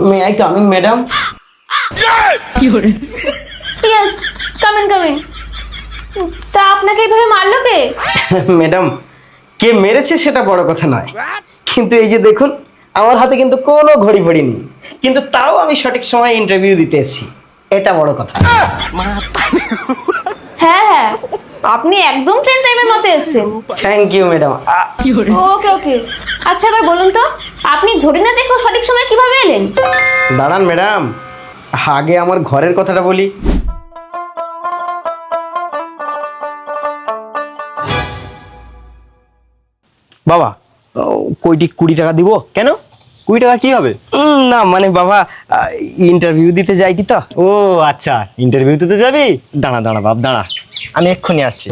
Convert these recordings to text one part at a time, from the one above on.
May I coming madam? Yes, come in come in. তা আপনাকে এইভাবে মারলো কে? ম্যাডাম, কে মেরেছে সেটা বড় কথা নয়, কিন্তু এই যে দেখুন আমার হাতে কিন্তু কোনো ঘড়ি ফড়ি নেই, কিন্তু তাও আমি সঠিক সময়ে ইন্টারভিউ দিতে এসেছি, এটা বড় কথা। হ্যাঁ হ্যাঁ, আপনি একদম ট্রেন টাইমের মতো এসেছেন। Thank you madam. Okay okay. আচ্ছা এবার বলুন তো, আপনি ঘড়ি না দেখো সঠিক সময় কিভাবে এলেন? দাঁড়ান ম্যাডাম, আগে আমার ঘরের কথাটা বলি। বাবা, কইটি 20 টাকা দিব? কেন 20 টাকা কি হবে? না মানে বাবা, ইন্টারভিউ দিতে যাইটি তো। ও আচ্ছা, ইন্টারভিউ দিতে যাবি? দাঁড়া দাঁড়া বাপ দাঁড়া, আমি এক্ষুনি আসছি।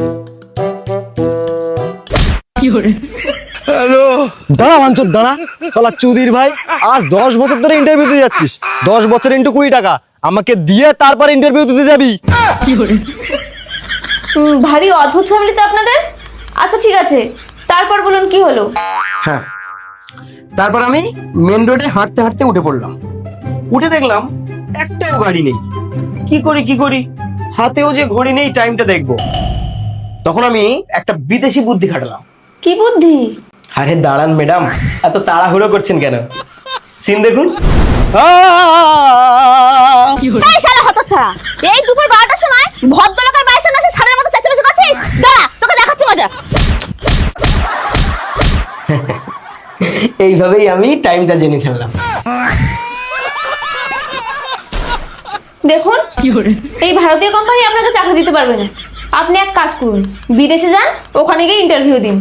দাঁড়া বাঞ্চত দাঁড়া, শালা চুদির ভাই, আজ 10 বছর ধরে ইন্টারভিউ দিতে যাচ্ছিস, 10 বছর ইন্টু 20 টাকা আমাকে দিয়ে তারপর ইন্টারভিউ দিতে যাবি? ভারী অদ্ভুত ফ্যামিলি তো আপনাদের। আচ্ছা ঠিক আছে, তারপর বলুন কি হলো? হ্যাঁ, তারপর আমি মেন রোডে হাঁটতে হাঁটতে উঠে পড়লাম। উঠে দেখলাম একটাও গাড়ি নেই। কি করি, হাতেও যে ঘড়ি নেই, টাইমটা দেখবো। তখন আমি একটা বিদেশি বুদ্ধি খাটালাম। কি বুদ্ধি? আরে দাঁড়ান ম্যাডাম, এত তাড়াহুড়ো করছেন কেন? সিন দেখুন। এই শালা হতচ্ছাড়া, এই দুপুর 12টার সময় ভদ্রলোকের বাড়ির সামনে এসে ষাঁড়ের মতো চেঁচামেচি করছিস? দাঁড়া, তোকে দেখাচ্ছি মজা। এইভাবেই আমি টাইমটা জেনে ফেললাম। দেখুন, এই ভারতীয় কোম্পানি আপনাকে চাকরি দিতে পারবে না। আপনি এক কাজ করুন, বিদেশে যান, ওখানে গিয়ে ইন্টারভিউ দিন।